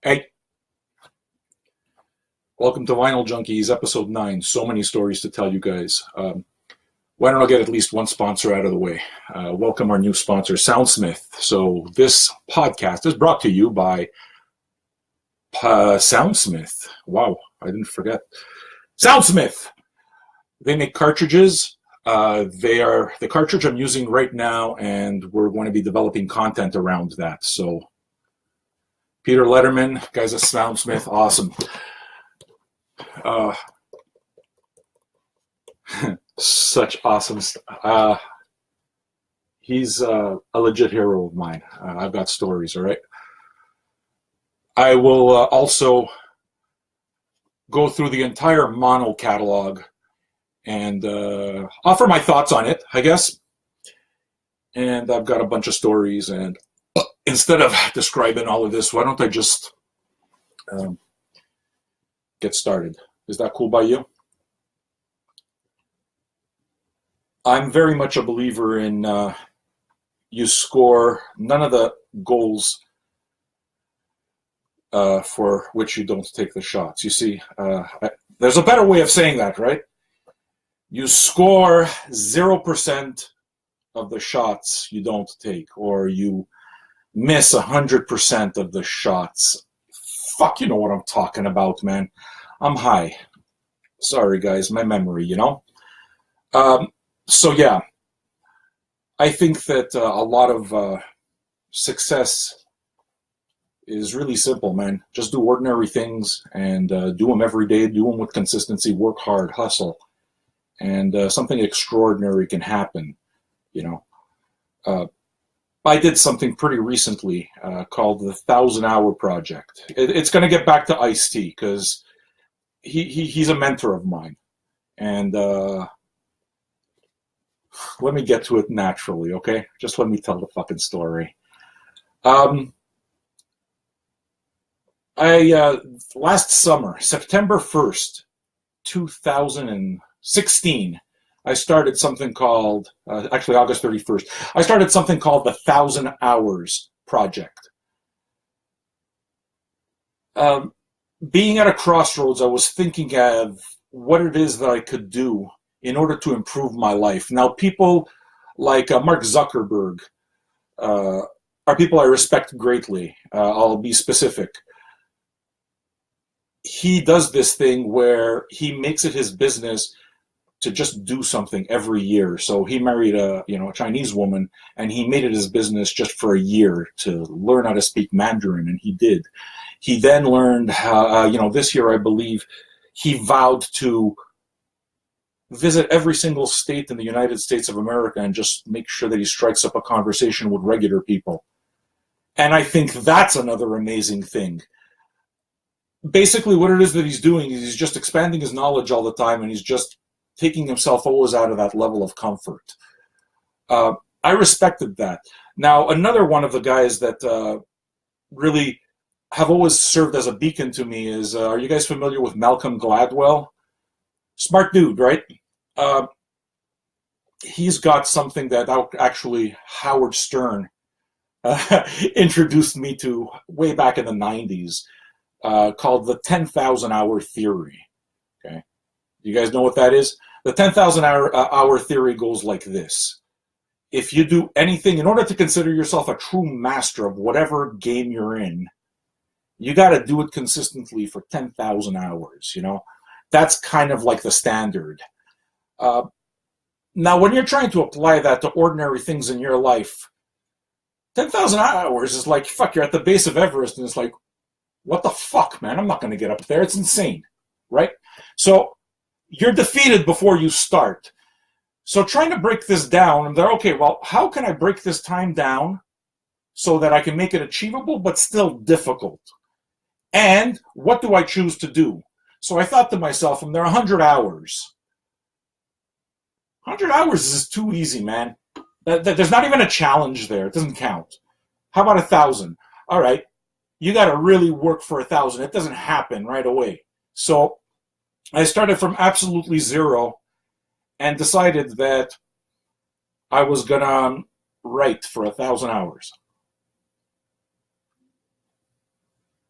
Hey, welcome to Vinyl Junkies, episode 9. So many stories to tell you guys. Why don't I get at least one sponsor out of the way? Welcome our new sponsor, Soundsmith. So this podcast is brought to you by Soundsmith. Wow, I didn't forget. Soundsmith! They make cartridges. They are the cartridge I'm using right now, and we're going to be developing content around that. So Peter Letterman, guys at Soundsmith, awesome. Such awesome stuff. He's a legit hero of mine. I've got stories, all right? I will also go through the entire mono catalog and offer my thoughts on it, I guess. And I've got a bunch of stories, and instead of describing all of this, why don't I just get started? Is that cool by you? I'm very much a believer in you score none of the goals for which you don't take the shots. You see, there's a better way of saying that, right? You score 0% of the shots you don't take, or you miss 100% of the shots. Fuck, you know what I'm talking about, man. I'm high. Sorry, guys, my memory, you know? So, yeah, I think that a lot of success is really simple, man. Just do ordinary things and do them every day. Do them with consistency. Work hard. Hustle. And something extraordinary can happen, you know. I did something pretty recently called the 1,000-Hour Project. It's going to get back to Ice-T because he's a mentor of mine. And let me get to it naturally, okay? Just let me tell the fucking story. Last summer, September 1st, 2016, I started something called, actually August 31st, I started something called the 1,000 Hours Project. Being at a crossroads, I was thinking of what it is that I could do in order to improve my life. Now, people like Mark Zuckerberg are people I respect greatly. I'll be specific. He does this thing where he makes it his business to just do something every year. So he married a Chinese woman, and he made it his business just for a year to learn how to speak Mandarin, and he did. He then learned how, this year I believe he vowed to visit every single state in the United States of America and just make sure that he strikes up a conversation with regular people. And I think that's another amazing thing. Basically, what it is that he's doing is he's just expanding his knowledge all the time, and he's just taking himself always out of that level of comfort. I respected that. Now, another one of the guys that really have always served as a beacon to me is, are you guys familiar with Malcolm Gladwell? Smart dude, right? He's got something that actually Howard Stern introduced me to way back in the 90s, called the 10,000-hour theory. Okay, you guys know what that is? The 10,000-hour theory goes like this. If you do anything, in order to consider yourself a true master of whatever game you're in, you got to do it consistently for 10,000 hours, you know? That's kind of like the standard. Now, when you're trying to apply that to ordinary things in your life, 10,000 hours is like, fuck, you're at the base of Everest, and it's like, what the fuck, man? I'm not going to get up there. It's insane, right? So you're defeated before you start. So trying to break this down, and they're, okay, well, how can I break this time down so that I can make it achievable but still difficult? And what do I choose to do? So I thought to myself, there are 100 hours. 100 hours is too easy, man. There's not even a challenge there. It doesn't count. How about 1,000? All right. You got to really work for 1,000. It doesn't happen right away. So I started from absolutely zero and decided that I was going to write for 1,000 hours.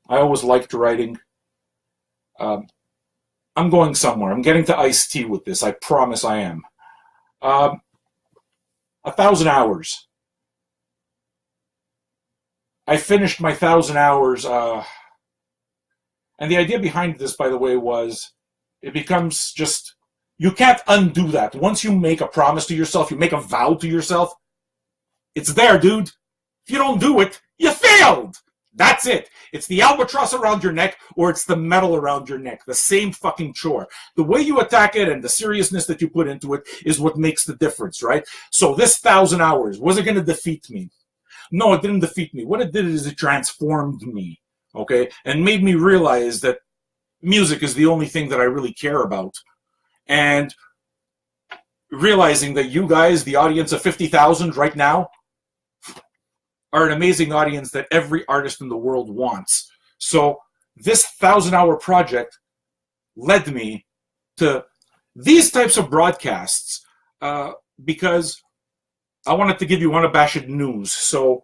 I always liked writing. I'm going somewhere. I'm getting to Ice-T with this. I promise I am. 1,000 hours. I finished my 1,000 hours. And the idea behind this, by the way, was it becomes just, you can't undo that. Once you make a promise to yourself, you make a vow to yourself, it's there, dude. If you don't do it, you failed. That's it. It's the albatross around your neck, or it's the metal around your neck. The same fucking chore. The way you attack it and the seriousness that you put into it is what makes the difference, right? So this 1,000 hours, was it going to defeat me? No, it didn't defeat me. What it did is it transformed me, okay? And made me realize that music is the only thing that I really care about. And realizing that you guys, the audience of 50,000 right now, are an amazing audience that every artist in the world wants. So this 1,000-hour project led me to these types of broadcasts because I wanted to give you unabashed news. So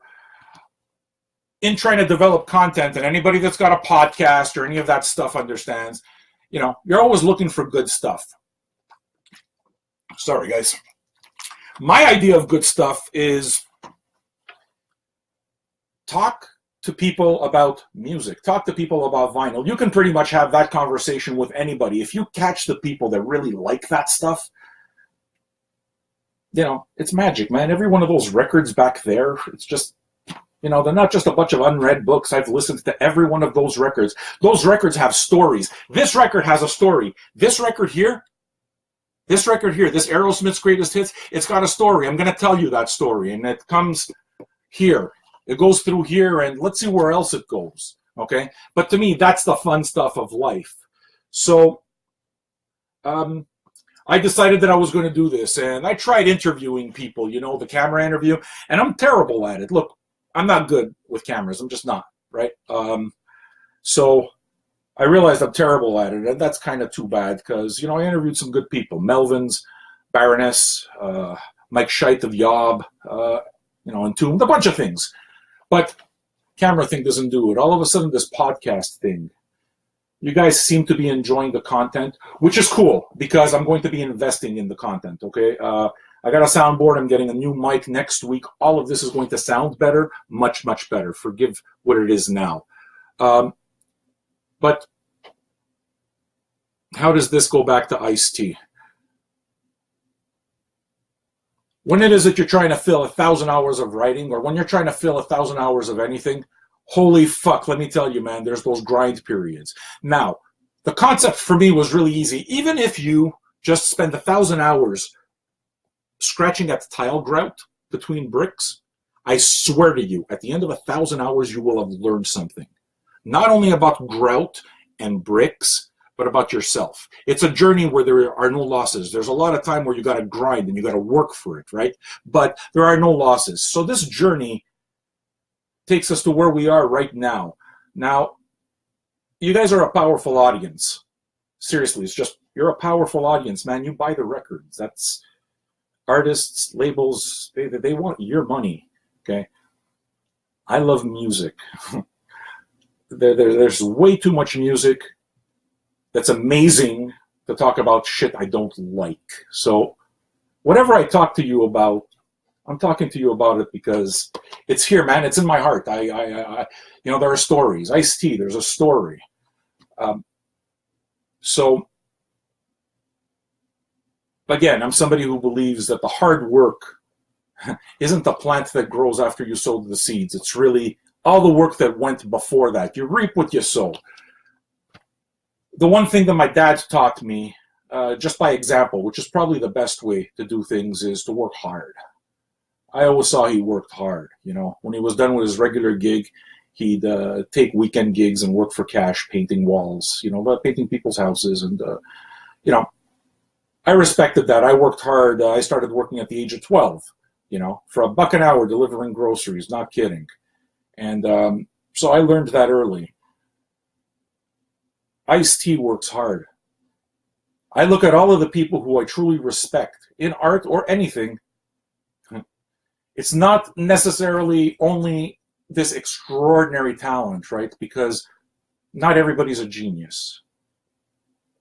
in trying to develop content, and anybody that's got a podcast or any of that stuff understands, you know, you're always looking for good stuff. Sorry, guys. My idea of good stuff is talk to people about music. Talk to people about vinyl. You can pretty much have that conversation with anybody. If you catch the people that really like that stuff, you know, it's magic, man. Every one of those records back there, it's just, you know, they're not just a bunch of unread books. I've listened to every one of those records. Those records have stories. This record has a story. This record here, this Aerosmith's Greatest Hits, it's got a story. I'm going to tell you that story, and it comes here. It goes through here, and let's see where else it goes, okay? But to me, that's the fun stuff of life. So I decided that I was going to do this, and I tried interviewing people, you know, the camera interview, and I'm terrible at it. Look, I'm not good with cameras. I'm just not, right? So I realized I'm terrible at it, and that's kind of too bad because, you know, I interviewed some good people. Melvins, Baroness, Mike Scheit of Yob, you know, Entombed, a bunch of things. But camera thing doesn't do it. All of a sudden, this podcast thing, you guys seem to be enjoying the content, which is cool because I'm going to be investing in the content, okay? I got a soundboard. I'm getting a new mic next week. All of this is going to sound better, much, much better. Forgive what it is now. But how does this go back to Ice-T? When it is that you're trying to fill 1,000 hours of writing, or when you're trying to fill 1,000 hours of anything, holy fuck, let me tell you, man, there's those grind periods. Now, the concept for me was really easy. Even if you just spend 1,000 hours scratching at tile grout between bricks, I swear to you, at the end of 1,000 hours, you will have learned something. Not only about grout and bricks, but about yourself. It's a journey where there are no losses. There's a lot of time where you got to grind and you got to work for it, right? But there are no losses. So this journey takes us to where we are right now. Now, you guys are a powerful audience. Seriously, it's just, you're a powerful audience, man. You buy the records. That's artists, labels, they want your money, okay? I love music. There's way too much music that's amazing to talk about shit I don't like. So whatever I talk to you about, I'm talking to you about it because it's here, man. It's in my heart. I you know, there are stories. Ice-T, there's a story. So again, I'm somebody who believes that the hard work isn't the plant that grows after you sow the seeds. It's really all the work that went before that. You reap what you sow. The one thing that my dad taught me, just by example, which is probably the best way to do things, is to work hard. I always saw he worked hard. You know, when he was done with his regular gig, he'd take weekend gigs and work for cash, painting walls, you know, painting people's houses. And, you know, I respected that. I worked hard. I started working at the age of 12, you know, for $1 an hour delivering groceries, not kidding. And so I learned that early. Ice-T works hard. I look at all of the people who I truly respect in art or anything. It's not necessarily only this extraordinary talent, right? Because not everybody's a genius.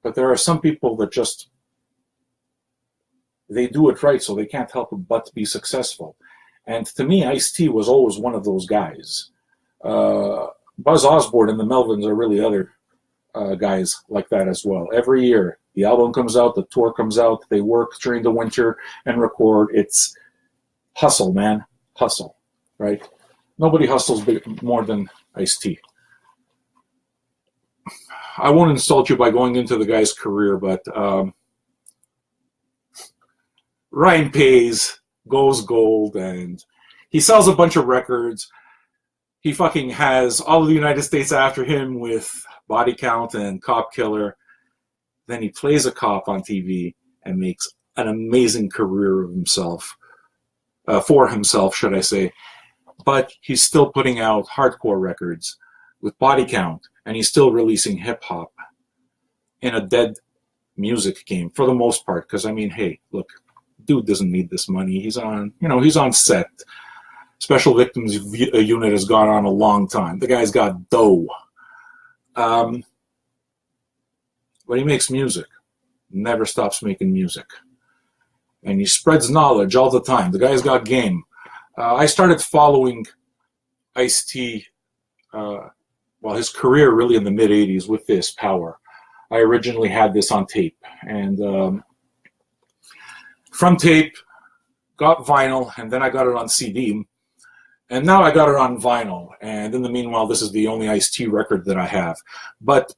But there are some people that just, they do it right, so they can't help but be successful. And to me, Ice-T was always one of those guys. Buzz Osborne and the Melvins are really other guys like that as well. Every year, the album comes out, the tour comes out, they work during the winter and record. It's hustle, man. Hustle, right? Nobody hustles more than Ice-T. I won't insult you by going into the guy's career, but Ryan pays, goes gold, and he sells a bunch of records. He fucking has all of the United States after him with Body Count and Cop Killer. Then he plays a cop on TV and makes an amazing career of himself, for himself, should I say. But he's still putting out hardcore records with Body Count, and he's still releasing hip-hop in a dead music game, for the most part. Because, I mean, hey, look, dude doesn't need this money. He's on, he's on set. Special Victims Unit has gone on a long time. The guy's got dough. But he makes music. Never stops making music. And he spreads knowledge all the time. The guy's got game. I started following Ice-T, his career really in the mid-'80s with this Power. I originally had this on tape. And from tape, got vinyl, and then I got it on CD. And now I got it on vinyl. And in the meanwhile, this is the only Ice-T record that I have. But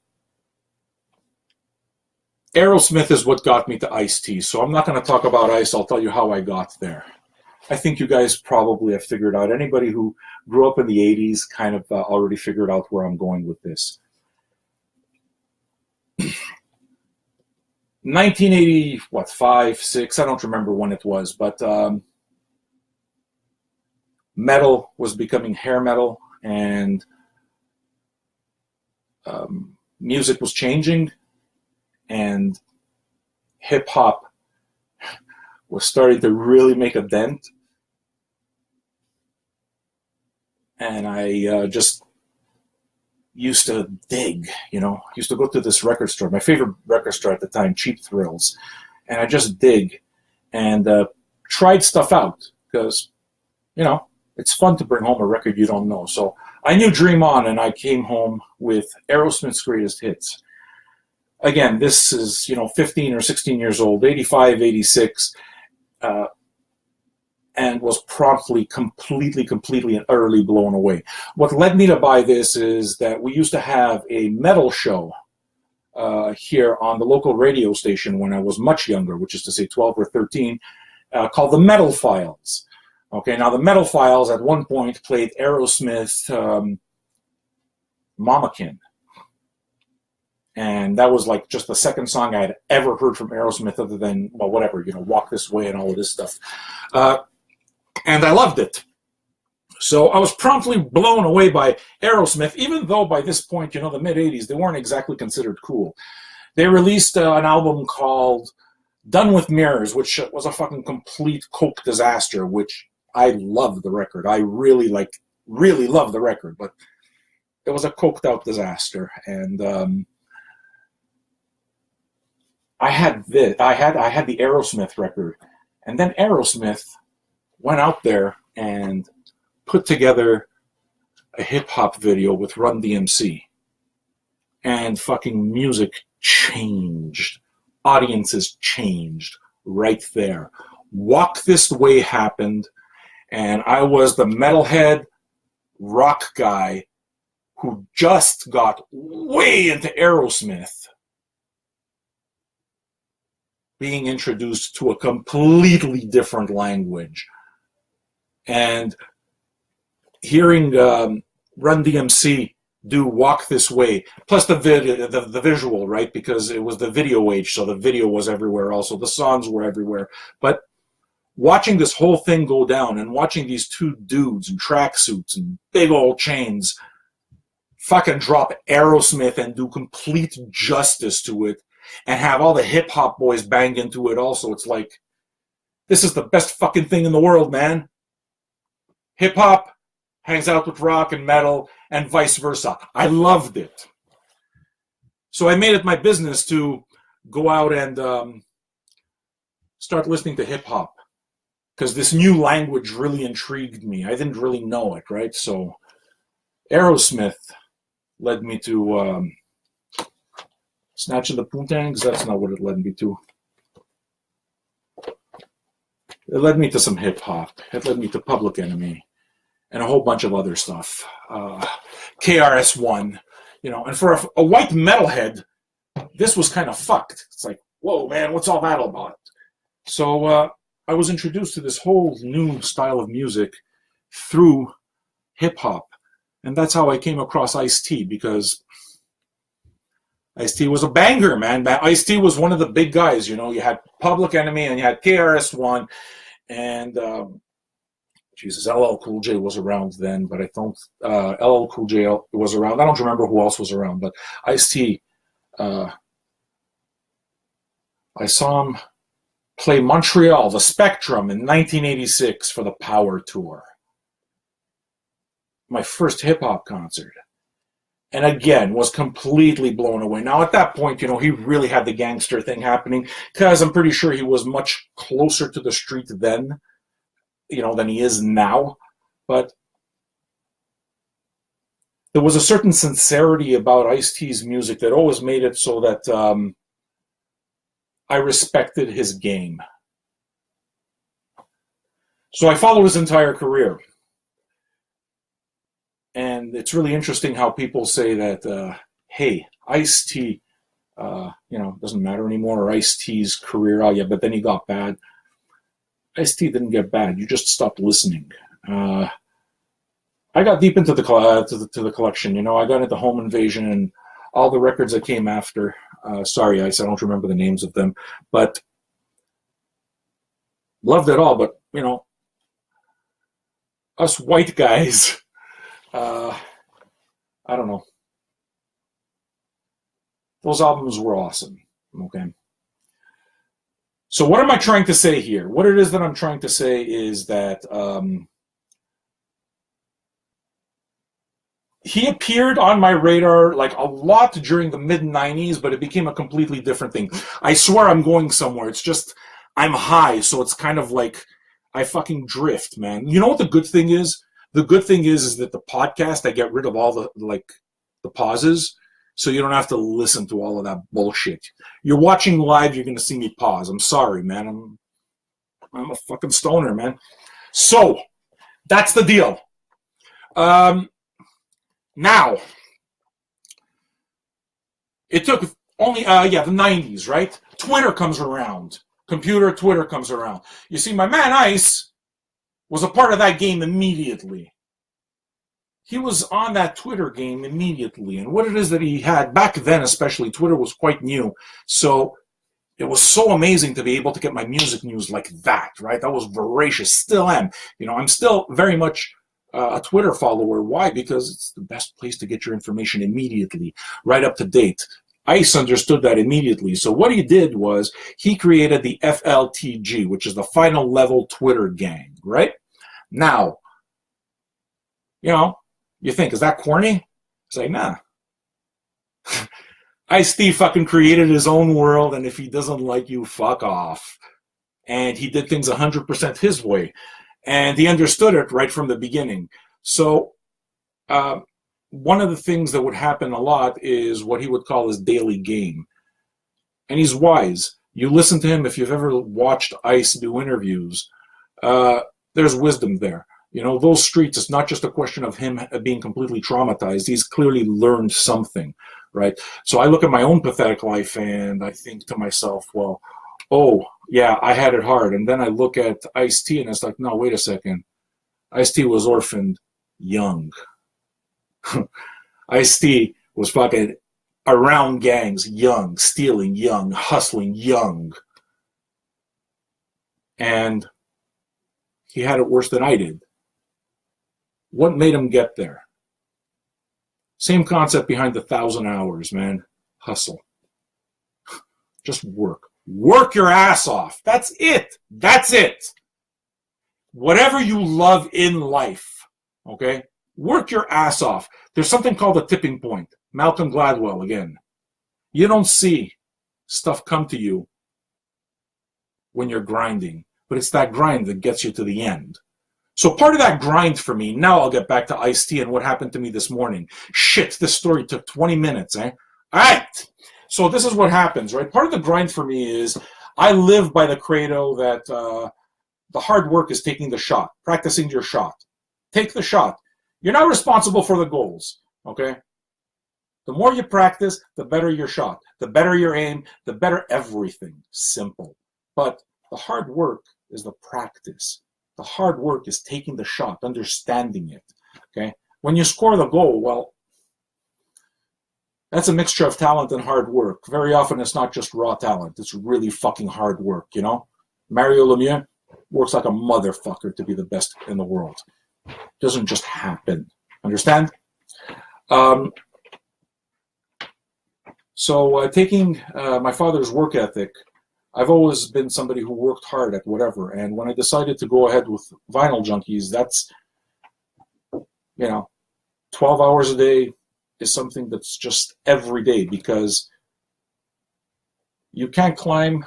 Aerosmith is what got me to Ice-T. So I'm not going to talk about Ice. I'll tell you how I got there. I think you guys probably have figured out. Anybody who grew up in the 80s kind of already figured out where I'm going with this. 1985, 6, I don't remember when it was, but metal was becoming hair metal, and music was changing, and hip-hop was starting to really make a dent. And I just used to dig, used to go to this record store, my favorite record store at the time, Cheap Thrills, and I just dig and tried stuff out because, it's fun to bring home a record you don't know. So I knew Dream On, and I came home with Aerosmith's Greatest Hits. Again, this is, 15 or 16 years old, 85, 86, and was promptly, completely, and utterly blown away. What led me to buy this is that we used to have a metal show here on the local radio station when I was much younger, which is to say 12 or 13, called the Metal Files. Okay, now the Metal Files at one point played Aerosmith Mamakin. And that was like just the second song I had ever heard from Aerosmith other than, Walk This Way and all of this stuff. And I loved it. So I was promptly blown away by Aerosmith, even though by this point, the mid-'80s, they weren't exactly considered cool. They released an album called Done With Mirrors, which was a fucking complete coke disaster, which I loved the record. I really loved the record, but it was a coked out disaster. And I had the Aerosmith record, and then Aerosmith went out there and put together a hip-hop video with Run DMC. And fucking music changed. Audiences changed right there. Walk This Way happened, and I was the metalhead rock guy who just got way into Aerosmith, being introduced to a completely different language. And hearing Run DMC do Walk This Way, plus the visual, right? Because it was the video age, so the video was everywhere also. The songs were everywhere. But watching this whole thing go down and watching these two dudes in tracksuits and big old chains fucking drop Aerosmith and do complete justice to it and have all the hip-hop boys bang into it also, it's like, this is the best fucking thing in the world, man. Hip-hop hangs out with rock and metal and vice versa. I loved it. So I made it my business to go out and start listening to hip hop, because this new language really intrigued me. I didn't really know it, right? So Aerosmith led me to Snatch of the Poontangs. That's not what it led me to. It led me to some hip hop. It led me to Public Enemy and a whole bunch of other stuff. KRS-One, you know, and for a white metalhead, this was kind of fucked. It's like, whoa, man, what's all that about? So I was introduced to this whole new style of music through hip hop. And that's how I came across Ice-T, because Ice-T was a banger, man. Ice-T was one of the big guys, you know. You had Public Enemy and you had KRS-One, and Jesus, LL Cool J was around then, but I don't. LL Cool J was around. I don't remember who else was around, but Ice-T. I saw him play Montreal, the Spectrum, in 1986 for the Power Tour. My first hip hop concert. And again, was completely blown away. Now, at that point, you know, he really had the gangster thing happening, because I'm pretty sure he was much closer to the street then, you know, than he is now. But there was a certain sincerity about Ice-T's music that always made it so that I respected his game. So I followed his entire career. And it's really interesting how people say that, hey, Ice-T, you know, doesn't matter anymore, or Ice-T's career, oh yeah, but then he got bad. Ice-T didn't get bad. You just stopped listening. I got deep into the collection. You know, I got into Home Invasion and all the records that came after. Sorry, Ice, I don't remember the names of them, but loved it all. But you know, us white guys. I don't know. Those albums were awesome. Okay. So what am I trying to say here? What it is that I'm trying to say is that he appeared on my radar like a lot during the mid-90s, but it became a completely different thing. I swear I'm going somewhere. It's just I'm high, so it's kind of like I fucking drift, man. You know what the good thing is? The good thing is that the podcast, I get rid of all the pauses, so you don't have to listen to all of that bullshit. You're watching live, you're going to see me pause. I'm sorry, man. I'm a fucking stoner, man. So, that's the deal. Now, it took only, the 90s, right? Twitter comes around. Twitter comes around. You see, my man Ice was a part of that game immediately. He was on that Twitter game immediately. And what it is that he had, back then especially, Twitter was quite new. So it was so amazing to be able to get my music news like that, right? That was voracious. Still am. You know, I'm still very much a Twitter follower. Why? Because it's the best place to get your information immediately, right up to date. Ice understood that immediately. So what he did was he created the FLTG, which is the Final Level Twitter Gang, right? Now, you know, you think, is that corny? It's like, nah. Ice-T fucking created his own world, and if he doesn't like you, fuck off. And he did things 100% his way. And he understood it right from the beginning. So, one of the things that would happen a lot is what he would call his daily game. And he's wise. You listen to him, if you've ever watched Ice do interviews, there's wisdom there. You know, those streets, it's not just a question of him being completely traumatized. He's clearly learned something, right? So I look at my own pathetic life and I think to myself, well, oh, yeah, I had it hard. And then I look at Ice-T and it's like, no, wait a second. Ice-T was orphaned young. Ice-T was fucking around gangs young, stealing young, hustling young. And he had it worse than I did. What made him get there? Same concept behind the 1,000 hours, man. Hustle. Just work. Work your ass off. That's it. That's it. Whatever you love in life, okay? Work your ass off. There's something called a tipping point. Malcolm Gladwell again. You don't see stuff come to you when you're grinding, but it's that grind that gets you to the end. So part of that grind for me, now I'll get back to Ice-T and what happened to me this morning. Shit, this story took 20 minutes, eh? All right. So this is what happens, right? Part of the grind for me is I live by the credo that the hard work is taking the shot, practicing your shot. Take the shot. You're not responsible for the goals, okay? The more you practice, the better your shot. The better your aim, the better everything. Simple. But the hard work is the practice. The hard work is taking the shot, understanding it, okay? When you score the goal, well, that's a mixture of talent and hard work. Very often it's not just raw talent. It's really fucking hard work, you know? Mario Lemieux works like a motherfucker to be the best in the world. It doesn't just happen. Understand? So taking my father's work ethic, I've always been somebody who worked hard at whatever. And when I decided to go ahead with Vinyl Junkies, that's, 12 hours a day is something that's just every day, because you can't climb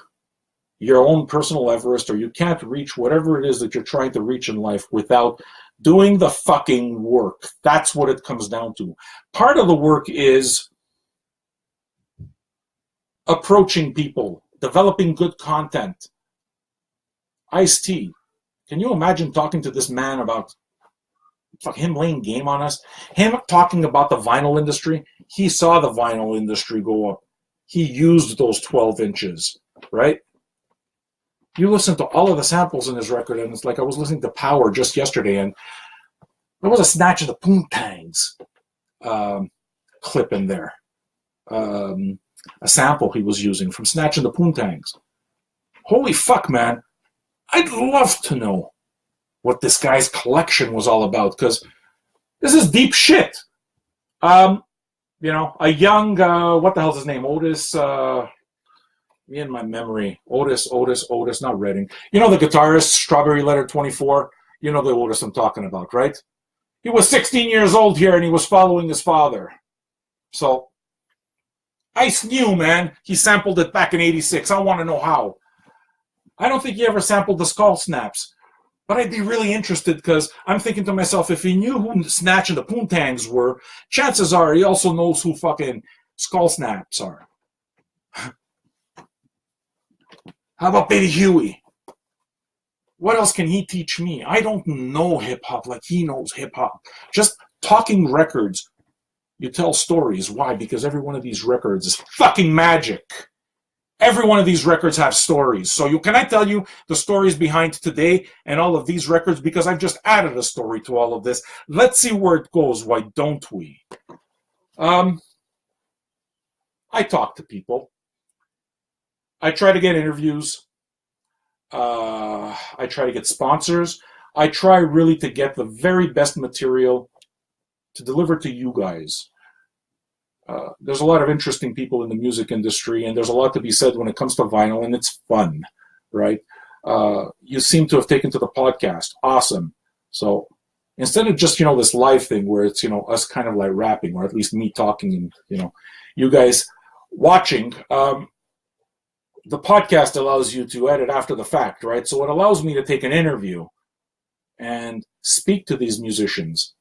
your own personal Everest, or you can't reach whatever it is that you're trying to reach in life without doing the fucking work. That's what it comes down to. Part of the work is approaching people, developing good content. Ice-T, can you imagine talking to this man about him laying game on us? Him talking about the vinyl industry. He saw the vinyl industry go up. He used those 12 inches, right? You listen to all of the samples in his record, and it's like I was listening to Power just yesterday, and there was a snatch of the Poontangs clip in there. A sample he was using from Snatch and the Poontangs. Holy fuck, man. I'd love to know what this guy's collection was all about, because this is deep shit. A young, what the hell's his name? Otis, me and my memory. Otis, not Redding. You know the guitarist, Strawberry Letter 24? You know the Otis I'm talking about, right? He was 16 years old here, and he was following his father. So, Ice knew, man. He sampled it back in 86. I want to know how. I don't think he ever sampled the Skull Snaps. But I'd be really interested, because I'm thinking to myself, if he knew who Snatch and the Poontangs were, chances are he also knows who fucking Skull Snaps are. How about Baby Huey? What else can he teach me? I don't know hip-hop like he knows hip-hop. Just talking records. You tell stories. Why? Because every one of these records is fucking magic. Every one of these records have stories. So can I tell you the stories behind today and all of these records? Because I've just added a story to all of this. Let's see where it goes. Why don't we? I talk to people. I try to get interviews. I try to get sponsors. I try really to get the very best material to deliver to you guys. There's a lot of interesting people in the music industry, and there's a lot to be said when it comes to vinyl, and it's fun, right? You seem to have taken to the podcast. Awesome. So instead of just, this live thing where it's, us kind of like rapping, or at least me talking and, you guys watching, the podcast allows you to edit after the fact, right? So it allows me to take an interview and speak to these musicians.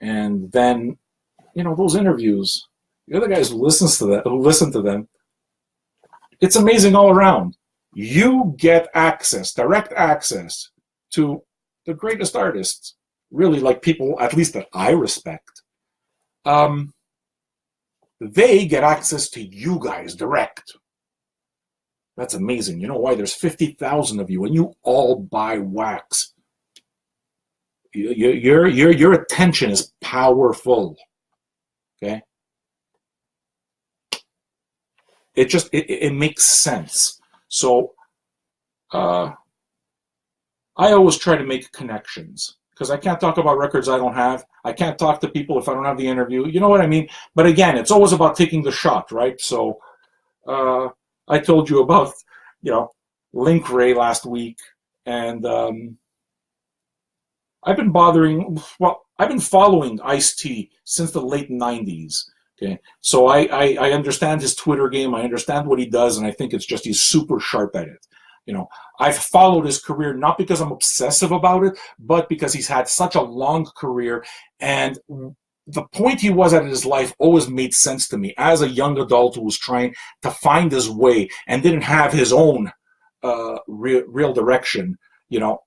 And then, those interviews, the other guys who listen to them, it's amazing all around. You get access, direct access to the greatest artists, really, like people, at least that I respect. They get access to you guys direct. That's amazing. You know why? There's 50,000 of you, and you all buy wax. Your attention is powerful. Okay? It makes sense. So I always try to make connections, because I can't talk about records I don't have. I can't talk to people if I don't have the interview. You know what I mean? But again, it's always about taking the shot, right? So I told you about, Link Ray last week, and I've been following Ice-T since the late 90s. Okay, so I understand his Twitter game. I understand what he does, and I think it's just he's super sharp at it. You know, I've followed his career not because I'm obsessive about it, but because he's had such a long career, and the point he was at in his life always made sense to me as a young adult who was trying to find his way and didn't have his own real direction. You know,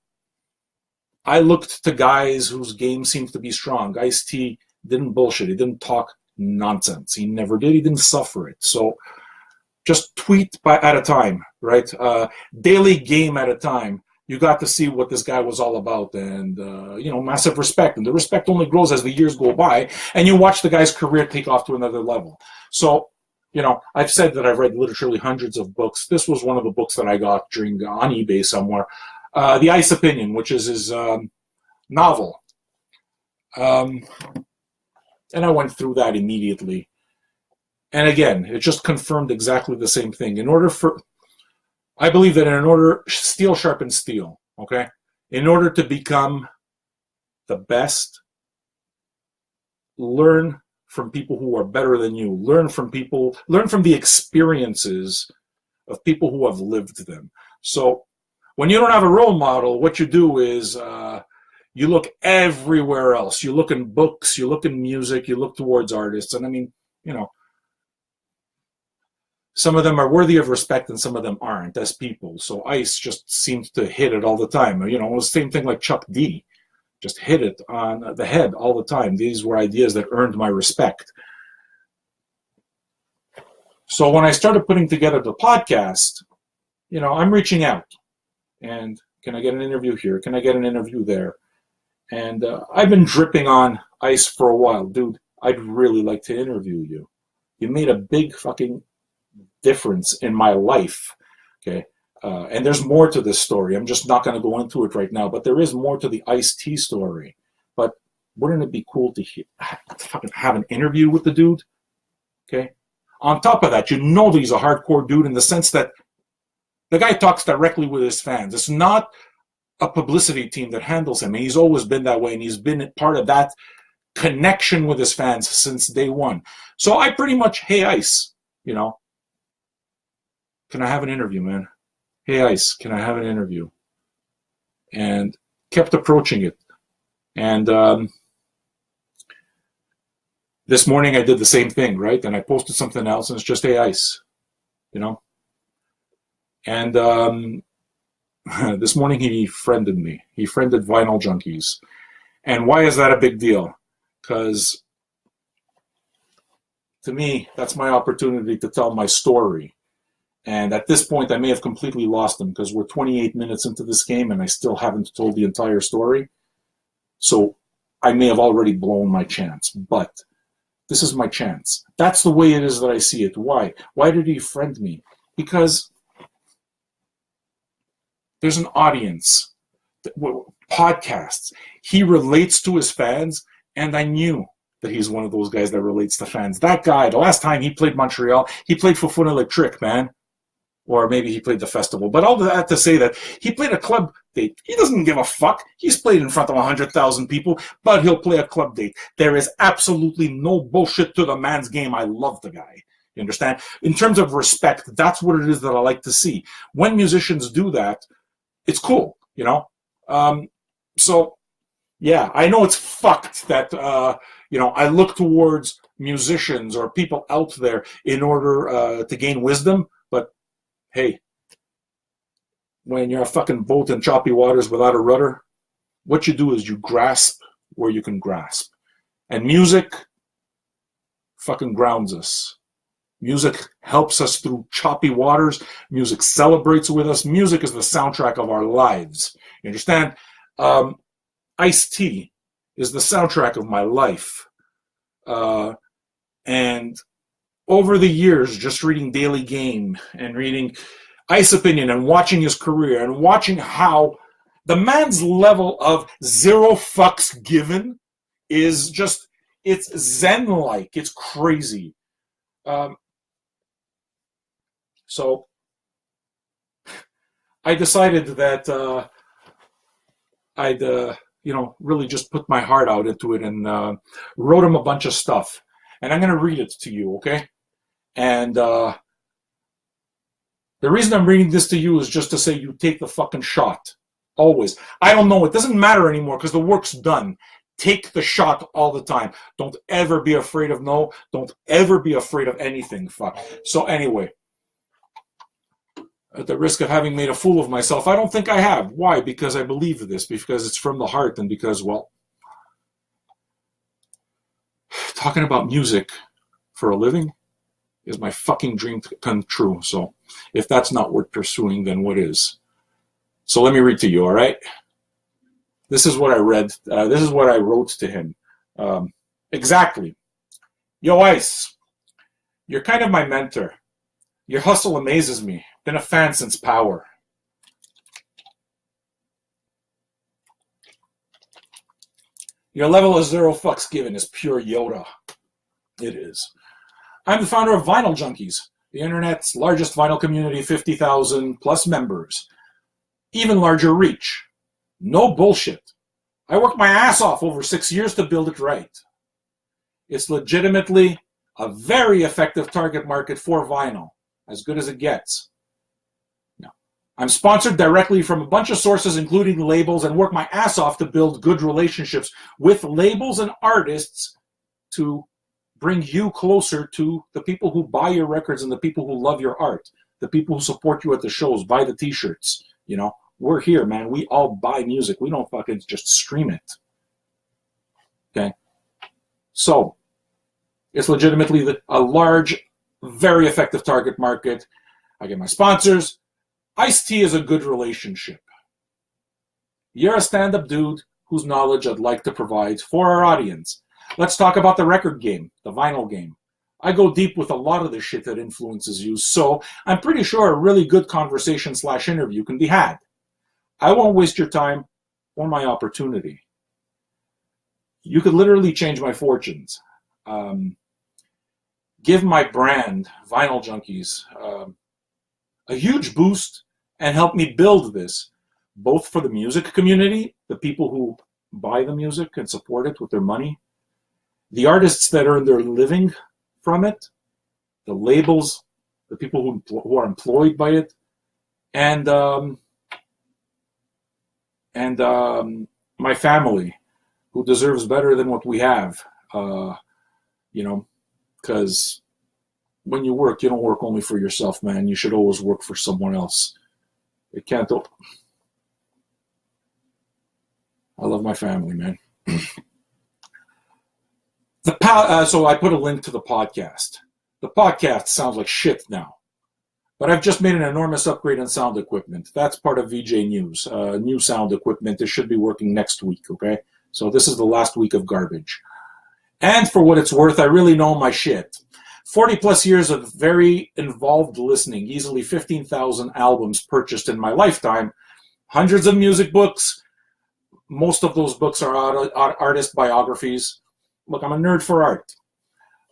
I looked to guys whose game seemed to be strong. Ice-T didn't bullshit. He didn't talk nonsense. He never did. He didn't suffer it. So just tweet at a time, right? Daily game at a time. You got to see what this guy was all about, and you know, massive respect. And the respect only grows as the years go by, and you watch the guy's career take off to another level. So, you know, I've said that I've read literally hundreds of books. This was one of the books that I got on eBay somewhere. The Ice Opinion, which is his novel. And I went through that immediately. And again, it just confirmed exactly the same thing. I believe that steel sharpens steel, okay? In order to become the best, learn from people who are better than you. Learn from the experiences of people who have lived them. So when you don't have a role model, what you do is you look everywhere else. You look in books, you look in music, you look towards artists. And I mean, you know, some of them are worthy of respect and some of them aren't as people. So Ice just seems to hit it all the time. You know, the same thing like Chuck D. Just hit it on the head all the time. These were ideas that earned my respect. So when I started putting together the podcast, you know, I'm reaching out. And can I get an interview here? Can I get an interview there? And I've been dripping on Ice for a while. Dude, I'd really like to interview you. You made a big fucking difference in my life, okay? And there's more to this story. I'm just not going to go into it right now, but there is more to the Ice-T story. But wouldn't it be cool to fucking have an interview with the dude? Okay? On top of that, you know that he's a hardcore dude in the sense that the guy talks directly with his fans. It's not a publicity team that handles him, and he's always been that way, and he's been part of that connection with his fans since day one. So I pretty much, hey, Ice, you know, can I have an interview, man? Hey, Ice, can I have an interview? And kept approaching it. And this morning I did the same thing, right? And I posted something else, and it's just, hey, Ice, you know? And this morning he friended me. He friended Vinyl Junkies. And why is that a big deal? Because to me, that's my opportunity to tell my story. And at this point, I may have completely lost them because we're 28 minutes into this game and I still haven't told the entire story. So I may have already blown my chance, but this is my chance. That's the way it is that I see it. Why? Why did he friend me? Because there's an audience. Podcasts. He relates to his fans, and I knew that he's one of those guys that relates to fans. That guy, the last time he played Montreal, he played for Fun Electric, man. Or maybe he played the festival. But all that to say that he played a club date. He doesn't give a fuck. He's played in front of 100,000 people, but he'll play a club date. There is absolutely no bullshit to the man's game. I love the guy. You understand? In terms of respect, that's what it is that I like to see. When musicians do that, it's cool, you know? So, yeah, I know it's fucked that, you know, I look towards musicians or people out there in order to gain wisdom, but hey, when you're a fucking boat in choppy waters without a rudder, what you do is you grasp where you can grasp. And music fucking grounds us. Music helps us through choppy waters. Music celebrates with us. Music is the soundtrack of our lives. You understand? Ice-T is the soundtrack of my life. And over the years, just reading Daily Game and reading Ice Opinion and watching his career and watching how the man's level of zero fucks given is just, it's zen-like. It's crazy. So I decided that I'd, you know, really just put my heart out into it and wrote him a bunch of stuff. And I'm going to read it to you, okay? And the reason I'm reading this to you is just to say you take the fucking shot. Always. I don't know. It doesn't matter anymore because the work's done. Take the shot all the time. Don't ever be afraid of no. Don't ever be afraid of anything. Fuck. So anyway, at the risk of having made a fool of myself, I don't think I have. Why? Because I believe this. Because it's from the heart and because, well, talking about music for a living is my fucking dream to come true. So if that's not worth pursuing, then what is? So let me read to you, all right? This is what I read. This is what I wrote to him. Exactly. Yo, Ice, you're kind of my mentor. Your hustle amazes me. Been a fan since Power. Your level of zero fucks given is pure Yoda. It is. I'm the founder of Vinyl Junkies, the internet's largest vinyl community, 50,000 plus members. Even larger reach. No bullshit. I worked my ass off over 6 years to build it right. It's legitimately a very effective target market for vinyl, as good as it gets. Now, I'm sponsored directly from a bunch of sources, including labels, and work my ass off to build good relationships with labels and artists to bring you closer to the people who buy your records and the people who love your art, the people who support you at the shows, buy the t-shirts, you know. We're here, man. We all buy music. We don't fucking just stream it. Okay? So, it's legitimately a large, very effective target market. I get my sponsors. Ice-T is a good relationship. You're a stand-up dude whose knowledge I'd like to provide for our audience. Let's talk about the record game, the vinyl game. I go deep with a lot of the shit that influences you, so I'm pretty sure a really good conversation/interview can be had. I won't waste your time or my opportunity. You could literally change my fortunes. Give my brand, Vinyl Junkies, a huge boost and help me build this, both for the music community, the people who buy the music and support it with their money, the artists that earn their living from it, the labels, the people who are employed by it, and my family, who deserves better than what we have, you know, because when you work, you don't work only for yourself, man. You should always work for someone else. It can't. I love my family, man. So I put a link to the podcast. The podcast sounds like shit now. But I've just made an enormous upgrade in sound equipment. That's part of VJ News. New sound equipment. It should be working next week, okay? So this is the last week of garbage. And for what it's worth, I really know my shit. 40 plus years of very involved listening. Easily 15,000 albums purchased in my lifetime. Hundreds of music books. Most of those books are artist biographies. Look, I'm a nerd for art.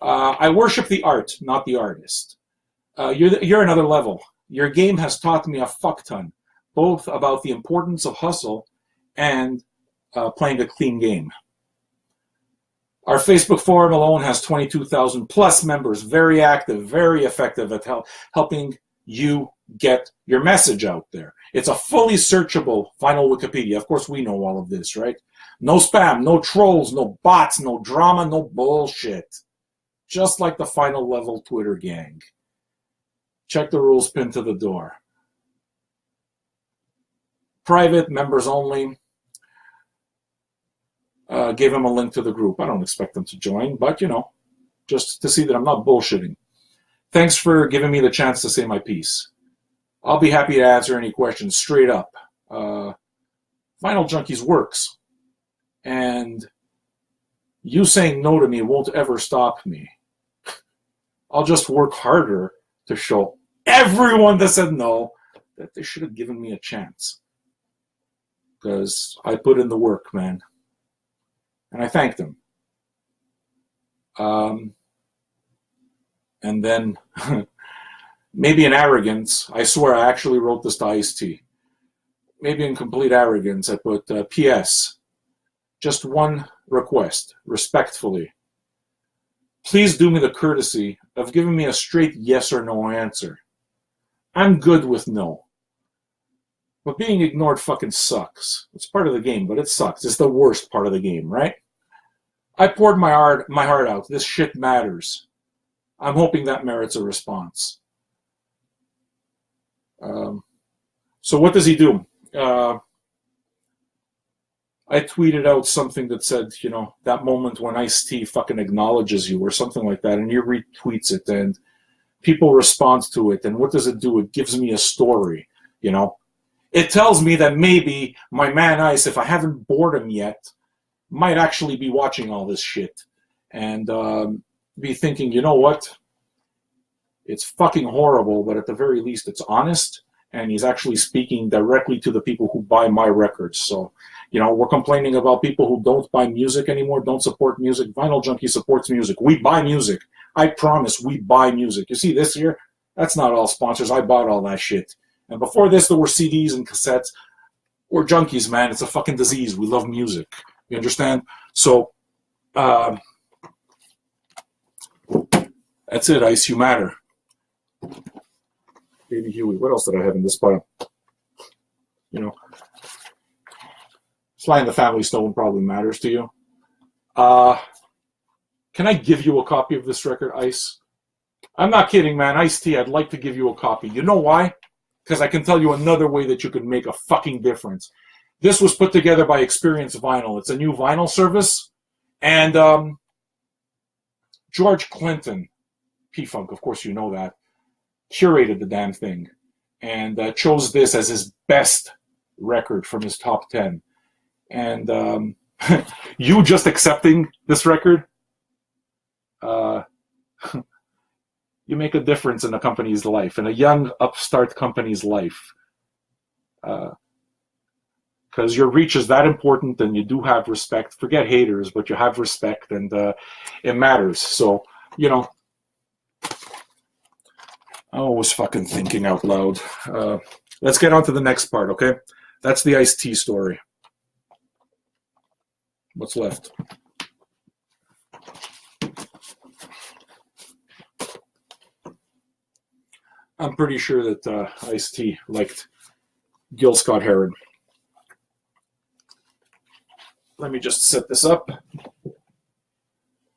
I worship the art, not the artist. You're another level. Your game has taught me a fuck ton, both about the importance of hustle and playing a clean game. Our Facebook forum alone has 22,000 plus members, very active, very effective at helping you get your message out there. It's a fully searchable vinyl Wikipedia. Of course, we know all of this, right? No spam, no trolls, no bots, no drama, no bullshit. Just like the final level Twitter gang. Check the rules pinned to the door. Private, members only. Gave him a link to the group. I don't expect them to join, but, you know, just to see that I'm not bullshitting. Thanks for giving me the chance to say my piece. I'll be happy to answer any questions straight up. Vinyl Junkies works. And you saying no to me won't ever stop me. I'll just work harder to show everyone that said no that they should have given me a chance. Because I put in the work, man. And I thank them. And then, maybe in arrogance, I swear I actually wrote this to Ice-T. Maybe in complete arrogance, I put P.S. Just one request, respectfully. please do me the courtesy of giving me a straight yes or no answer. I'm good with no. But being ignored fucking sucks. It's part of the game, but it sucks. It's the worst part of the game, right? I poured my heart out. This shit matters. I'm hoping that merits a response. So what does he do? I tweeted out something that said, you know, that moment when Ice-T fucking acknowledges you or something like that, and he retweets it, and people respond to it, and what does it do? It gives me a story, you know? It tells me that maybe my man Ice, if I haven't bored him yet, might actually be watching all this shit and be thinking, you know what? It's fucking horrible, but at the very least it's honest, and he's actually speaking directly to the people who buy my records. So, you know, we're complaining about people who don't buy music anymore, don't support music. Vinyl Junkie supports music. We buy music. I promise we buy music. You see, this year, that's not all sponsors. I bought all that shit. And before this, there were CDs and cassettes. We're junkies, man. It's a fucking disease. We love music. You understand? So, that's it, Ice. You matter. Baby Huey. What else did I have in this pile? You know, Sly and the Family Stone probably matters to you. Can I give you a copy of this record, Ice? I'm not kidding, man. Ice-T, I'd like to give you a copy. You know why? Because I can tell you another way that you could make a fucking difference. This was put together by Experience Vinyl. It's a new vinyl service. And George Clinton, P-Funk, of course you know that, curated the damn thing and chose this as his best record from his top 10. And you just accepting this record, you make a difference in a company's life, in a young upstart company's life. Because your reach is that important, and you do have respect. Forget haters, but you have respect, and it matters. So, you know, I was fucking thinking out loud. Let's get on to the next part, okay? That's the Ice-T story. What's left? I'm pretty sure that Ice-T liked Gil Scott-Heron. Let me just set this up.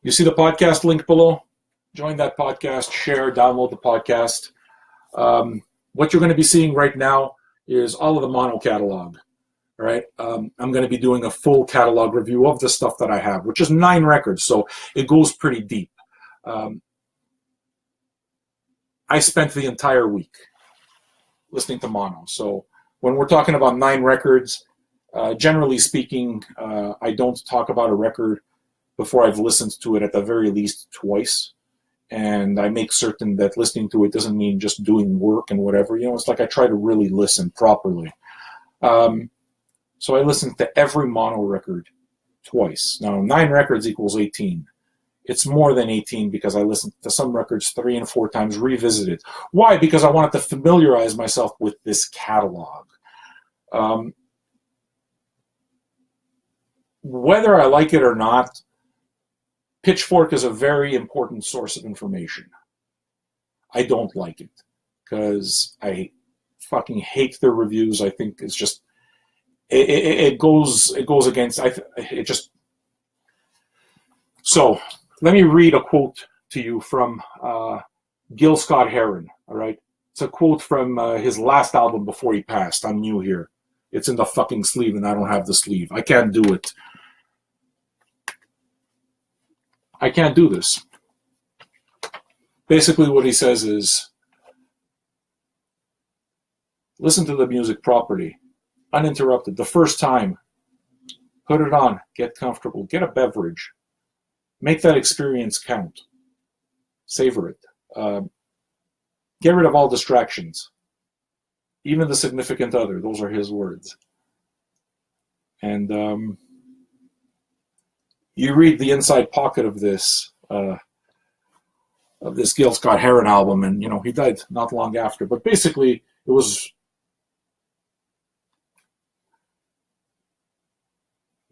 You see the podcast link below? Join that podcast, share, download the podcast. What you're going to be seeing right now is all of the mono catalog. All right, I'm going to be doing a full catalog review of the stuff that I have, which is 9 records, so it goes pretty deep. I spent the entire week listening to mono. So when we're talking about 9 records, generally speaking, I don't talk about a record before I've listened to it at the very least twice. And I make certain that listening to it doesn't mean just doing work and whatever. You know, it's like I try to really listen properly. So I listened to every mono record twice. Now, 9 records equals 18. It's more than 18 because I listened to some records 3 and 4 times, revisited. Why? Because I wanted to familiarize myself with this catalog. Whether I like it or not, Pitchfork is a very important source of information. I don't like it because I fucking hate their reviews. I think it's just it goes against it just. So let me read a quote to you from Gil Scott-Heron. All right, it's a quote from his last album before he passed. I'm new here. It's in the fucking sleeve, and I don't have the sleeve. I can't do it. I can't do this. Basically what he says is, listen to the music properly, uninterrupted, the first time. Put it on, get comfortable, get a beverage. Make that experience count. Savor it. Get rid of all distractions. Even the significant other. Those are his words. And you read the inside pocket of this Gil Scott-Heron album, and you know he died not long after. But basically, it was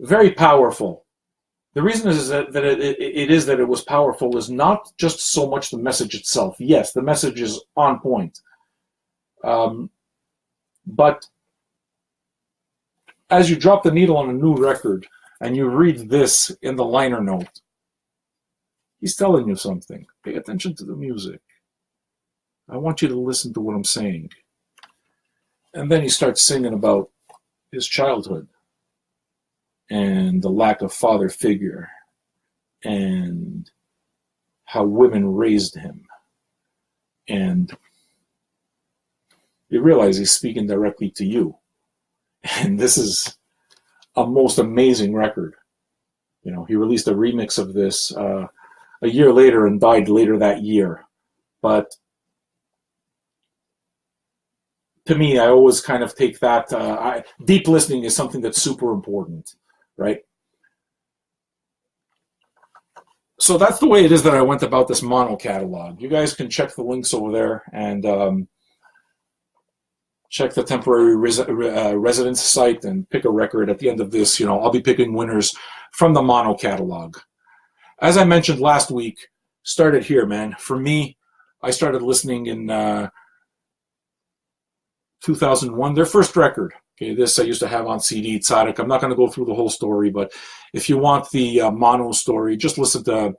very powerful The reason is that it was powerful is not just so much the message itself. Yes, the message is on point. But as you drop the needle on a new record and you read this in the liner note, he's telling you something. Pay attention to the music. I want you to listen to what I'm saying. And then he starts singing about his childhood and the lack of father figure and how women raised him. And you realize he's speaking directly to you. And this is a most amazing record. You know, he released a remix of this a year later and died later that year. But to me, I always kind of take that, deep listening is something that's super important, right? So that's the way it is that I went about this mono catalog. You guys can check the links over there and check the temporary residence site and pick a record. At the end of this, you know, I'll be picking winners from the mono catalog. As I mentioned last week, started here, man. For me, I started listening in 2001, their first record. Okay, this I used to have on CD, Tzaddik. I'm not going to go through the whole story, but if you want the mono story, just listen to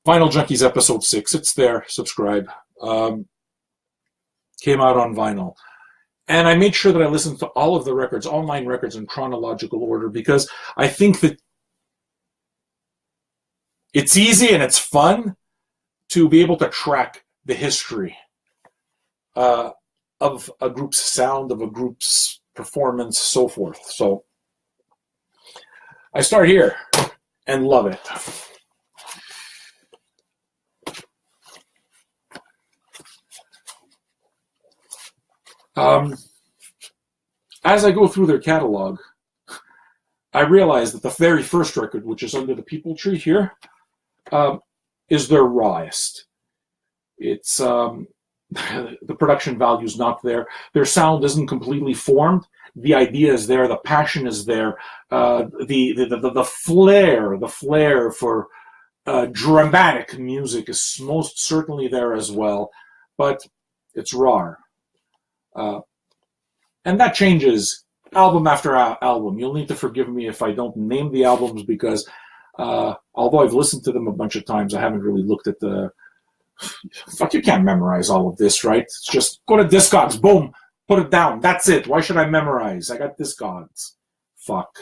Vinyl Junkies episode 6. It's there. Subscribe. Came out on vinyl. And I made sure that I listened to all of the records, all 9 records, in chronological order, because I think that it's easy and it's fun to be able to track the history of a group's sound, of a group's performance, so forth. So I start here and love it. As I go through their catalog, I realize that the very first record, which is Under the People Tree here, is their rawest. It's the production value is not there. Their sound isn't completely formed. The idea is there. The passion is there. The flair for dramatic music is most certainly there as well. But it's raw. And that changes album after album. You'll need to forgive me if I don't name the albums because although I've listened to them a bunch of times, I haven't really looked at the... Fuck, you can't memorize all of this, right? It's just go to Discogs, boom, put it down. That's it. Why should I memorize? I got Discogs. Fuck.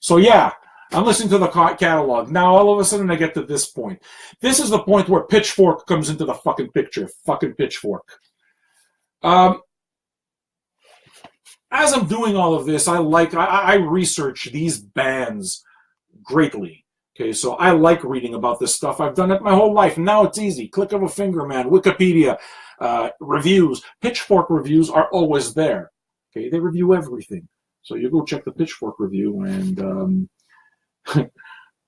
So yeah, I'm listening to the catalog. Now all of a sudden I get to this point. This is the point where Pitchfork comes into the fucking picture. Fucking Pitchfork. As I'm doing all of this, I research these bands greatly. Okay, so I like reading about this stuff. I've done it my whole life. Now it's easy. Click of a finger, man. Wikipedia, reviews. Pitchfork reviews are always there. Okay, they review everything. So you go check the Pitchfork review, and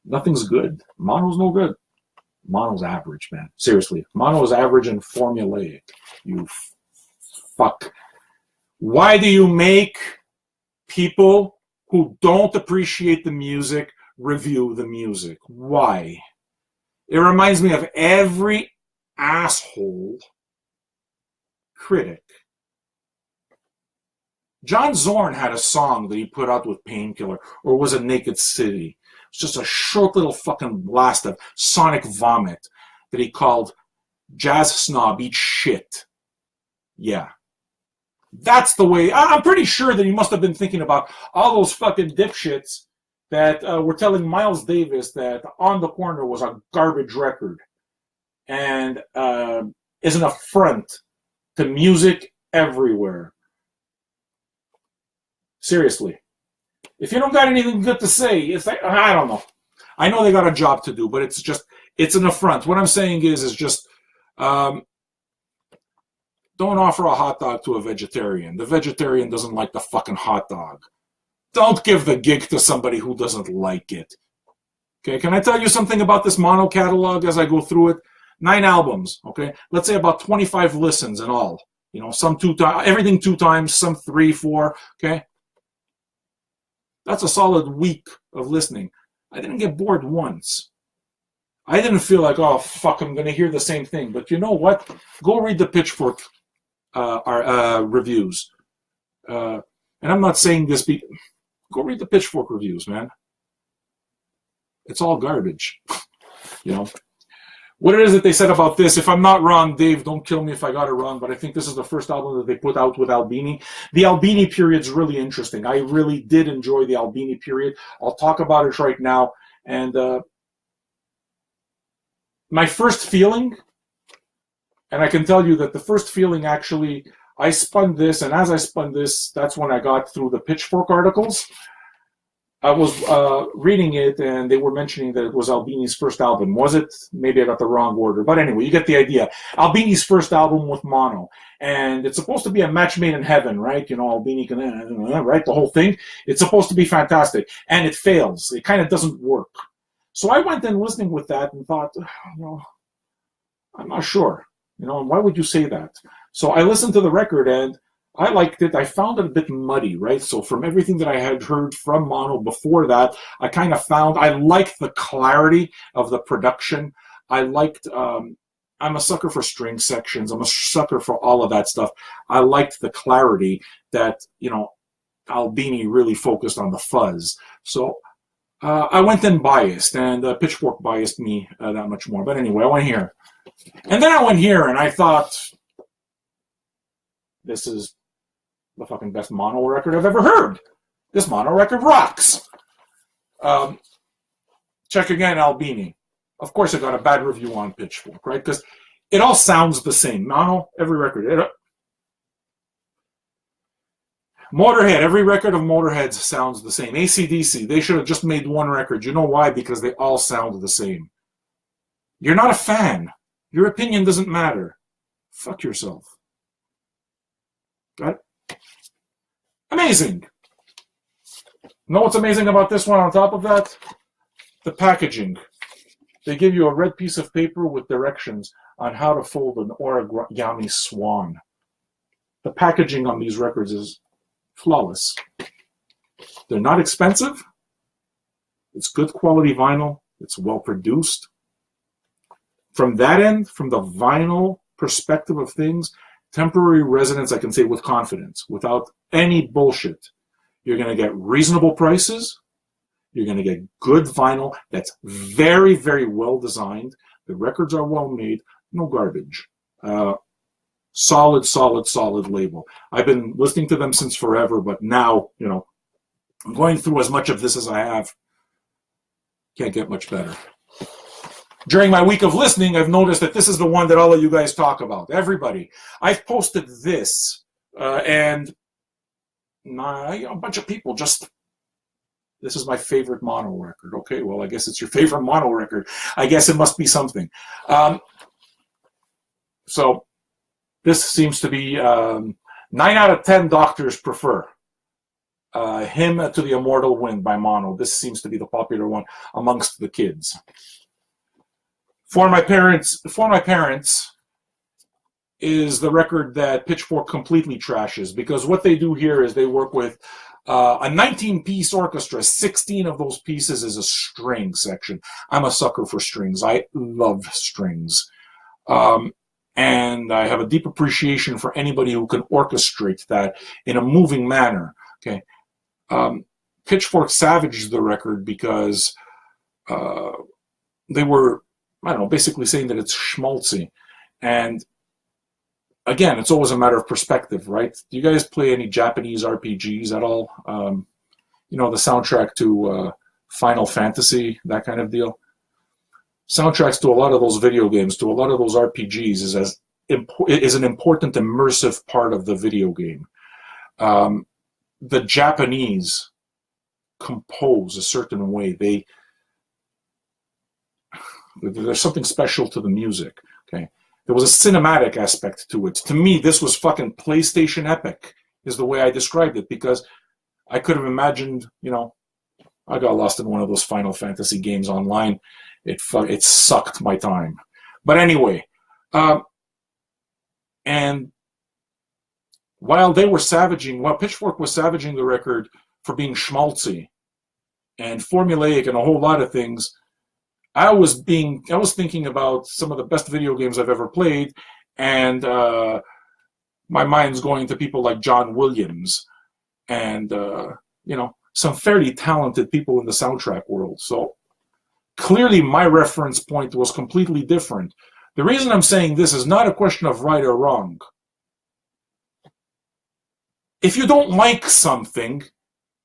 nothing's good. Mono's no good. Mono's average, man. Seriously. Mono is average and formulaic. You fuck. Why do you make people who don't appreciate the music review the music? Why? It reminds me of every asshole critic. John Zorn had a song that he put out with Painkiller, or was it Naked City? It's just a short little fucking blast of sonic vomit that he called Jazz Snob Eat Shit. Yeah. That's the way. I'm pretty sure that he must have been thinking about all those fucking dipshits that were telling Miles Davis that On the Corner was a garbage record and is an affront to music everywhere. Seriously. If you don't got anything good to say, it's like, I don't know. I know they got a job to do, but it's an affront. What I'm saying is just don't offer a hot dog to a vegetarian. The vegetarian doesn't like the fucking hot dog. Don't give the gig to somebody who doesn't like it. Okay, can I tell you something about this mono catalog as I go through it? 9 albums, okay? Let's say about 25 listens in all. You know, some 2 times, everything 2 times, some 3, 4, okay? That's a solid week of listening. I didn't get bored once. I didn't feel like, oh, fuck, I'm going to hear the same thing. But you know what? Go read the Pitchfork reviews. And I'm not saying this. Go read the Pitchfork reviews, man. It's all garbage. You know? What it is that they said about this, if I'm not wrong, Dave, don't kill me if I got it wrong, but I think this is the first album that they put out with Albini. The Albini period's really interesting. I really did enjoy the Albini period. I'll talk about it right now. And my first feeling, and I can tell you that the first feeling actually, I spun this, and as I spun this, that's when I got through the Pitchfork articles. I was reading it, and they were mentioning that it was Albini's first album. Was it? Maybe I got the wrong order. But anyway, you get the idea. Albini's first album with mono. And it's supposed to be a match made in heaven, right? You know, Albini can, right? The whole thing. It's supposed to be fantastic. And it fails. It kind of doesn't work. So I went in listening with that and thought, I'm not sure. Why would you say that? So I listened to the record, and I liked it. I found it a bit muddy, right? So from everything that I had heard from mono before that, I liked the clarity of the production. I liked, I'm a sucker for string sections. I'm a sucker for all of that stuff. I liked the clarity that, Albini really focused on the fuzz. So I went in biased, and Pitchfork biased me that much more. But anyway, I went here. And then I went here, and I thought, this is the fucking best mono record I've ever heard. This mono record rocks. Check again, Albini. Of course, it got a bad review on Pitchfork, right? Because it all sounds the same. Mono, every record. Motorhead, every record of Motorhead sounds the same. AC/DC, they should have just made one record. You know why? Because they all sound the same. You're not a fan. Your opinion doesn't matter. Fuck yourself. Right? Amazing. Know what's amazing about this one on top of that? The packaging. They give you a red piece of paper with directions on how to fold an origami swan. The packaging on these records is flawless. They're not expensive. It's good quality vinyl. It's well produced. From that end, from the vinyl perspective of things, Temporary Residence, I can say with confidence, without any bullshit. You're going to get reasonable prices. You're going to get good vinyl that's very, very well designed. The records are well made. No garbage. Solid, solid, solid label. I've been listening to them since forever, but now, I'm going through as much of this as I have. Can't get much better. During my week of listening, I've noticed that this is the one that all of you guys talk about. Everybody. I've posted this, and a bunch of people just, this is my favorite mono record. Okay, well, I guess it's your favorite mono record. I guess it must be something. So this seems to be 9 out of 10 doctors prefer Hymn to the Immortal Wind by Mono. This seems to be the popular one amongst the kids. For my parents is the record that Pitchfork completely trashes, because what they do here is they work with a 19-piece orchestra. 16 of those pieces is a string section. I'm a sucker for strings. I love strings. And I have a deep appreciation for anybody who can orchestrate that in a moving manner. Okay, Pitchfork savaged the record because they were, basically saying that it's schmaltzy. And again, it's always a matter of perspective, right? Do you guys play any Japanese RPGs at all? The soundtrack to Final Fantasy, that kind of deal. Soundtracks to a lot of those video games, to a lot of those RPGs is an important immersive part of the video game. The Japanese compose a certain way. There's something special to the music. Okay, there was a cinematic aspect to it. To me, this was fucking PlayStation epic, is the way I described it, because I could have imagined, I got lost in one of those Final Fantasy games online. It sucked my time. But anyway, and while Pitchfork was savaging the record for being schmaltzy, and formulaic and a whole lot of things, I was thinking about some of the best video games I've ever played, and my mind's going to people like John Williams and some fairly talented people in the soundtrack world. So clearly my reference point was completely different. The reason I'm saying this is not a question of right or wrong. If you don't like something,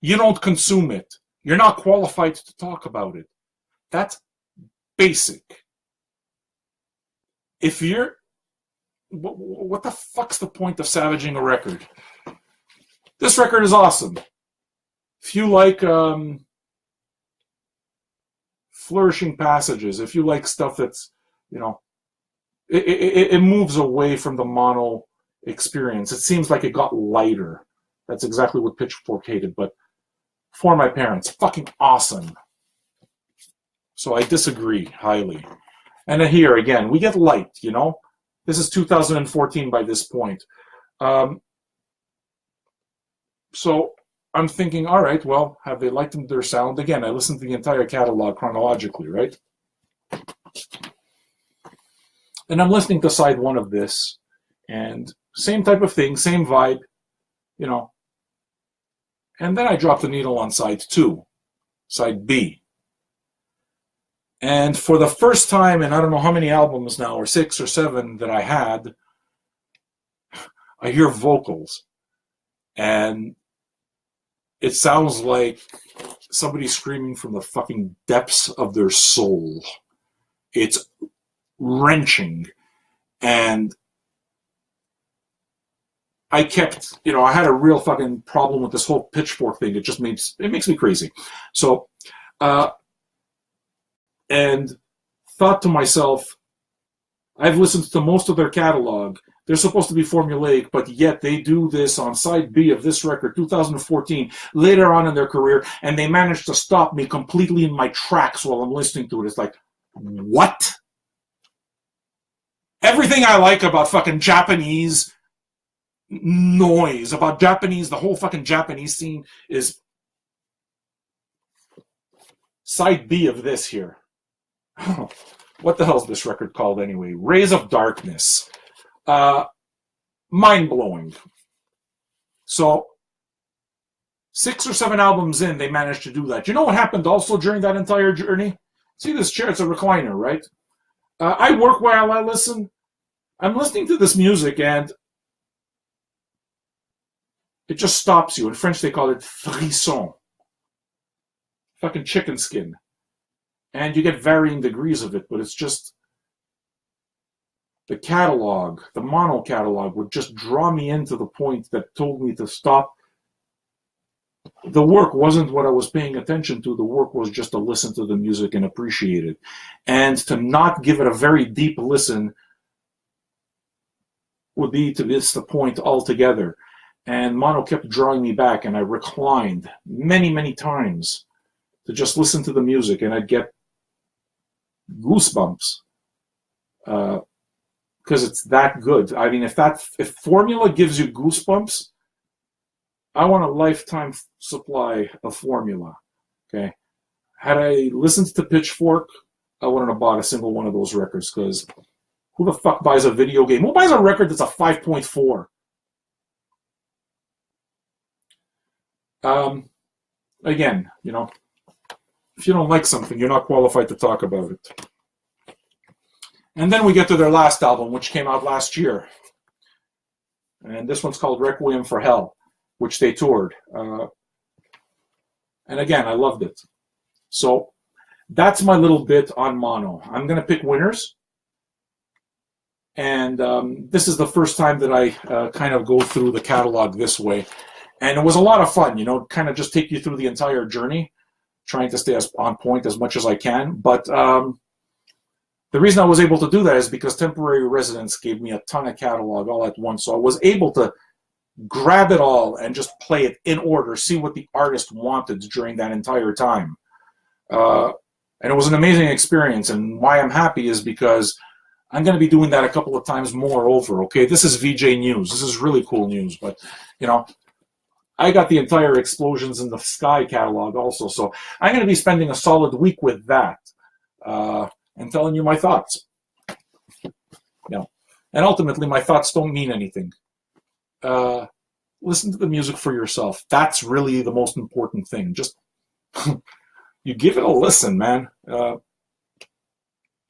you don't consume it. You're not qualified to talk about it. That's basic. If you're... What the fuck's the point of savaging a record? This record is awesome. If you like flourishing passages, if you like stuff that's, it moves away from the mono experience. It seems like it got lighter. That's exactly what Pitchfork hated, but For My Parents, fucking awesome. So I disagree highly. And here, again, we get light, This is 2014 by this point. So I'm thinking, all right, well, have they liked their sound? Again, I listened to the entire catalog chronologically, right? And I'm listening to side one of this, and same type of thing, same vibe, And then I dropped the needle on side two, side B. And for the first time in I don't know how many albums now, or 6 or 7 that I had, I hear vocals. And it sounds like somebody screaming from the fucking depths of their soul. It's wrenching. And I kept, I had a real fucking problem with this whole Pitchfork thing. It makes me crazy. So, and thought to myself, I've listened to most of their catalog. They're supposed to be formulaic, but yet they do this on side B of this record, 2014, later on in their career, and they managed to stop me completely in my tracks while I'm listening to it. It's like, what? Everything I like about fucking Japanese noise, about Japanese, the whole fucking Japanese scene is side B of this here. What the hell is this record called anyway? Rays of Darkness. Mind-blowing. So, 6 or 7 albums in, they managed to do that. You know what happened also during that entire journey? See this chair? It's a recliner, right? I work while I listen. I'm listening to this music, and it just stops you. In French, they call it frisson. Fucking chicken skin. And you get varying degrees of it, but it's just... the catalog, the mono catalog, would just draw me into the point that told me to stop. The work wasn't what I was paying attention to. The work was just to listen to the music and appreciate it. And to not give it a very deep listen would be to miss the point altogether. And mono kept drawing me back, and I reclined many, many times to just listen to the music, and I'd get goosebumps. Because it's that good. I mean, if formula gives you goosebumps, I want a lifetime supply of formula. Okay. Had I listened to Pitchfork, I wouldn't have bought a single one of those records, because who the fuck buys a video game? Who buys a record that's a 5.4? Again, if you don't like something, you're not qualified to talk about it. And then we get to their last album, which came out last year. And this one's called Requiem for Hell, which they toured. And again, I loved it. So that's my little bit on mono. I'm going to pick winners. And this is the first time that I kind of go through the catalog this way. And it was a lot of fun, kind of just take you through the entire journey, trying to stay on point as much as I can. But... the reason I was able to do that is because Temporary Residence gave me a ton of catalog all at once. So I was able to grab it all and just play it in order, see what the artist wanted during that entire time. And it was an amazing experience. And why I'm happy is because I'm going to be doing that a couple of times more over, okay? This is VJ News. This is really cool news. But, I got the entire Explosions in the Sky catalog also. So I'm going to be spending a solid week with that and telling you my thoughts. Yeah. And ultimately, my thoughts don't mean anything. Listen to the music for yourself. That's really the most important thing. Just you give it a listen, man.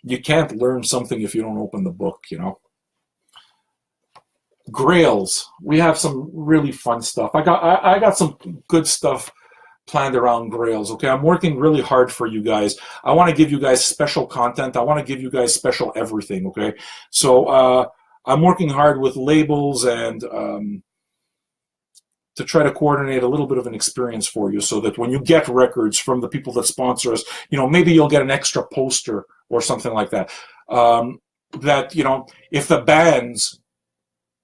You can't learn something if you don't open the book, you know. Grails. We have some really fun stuff. I got some good stuff planned around Grails. Okay, I'm working really hard for you guys. I want to give you guys special content. I want to give you guys special everything. Okay, so I'm working hard with labels and to try to coordinate a little bit of an experience for you, so that when you get records from the people that sponsor us, you know, maybe you'll get an extra poster or something like that. That, you know, if the bands,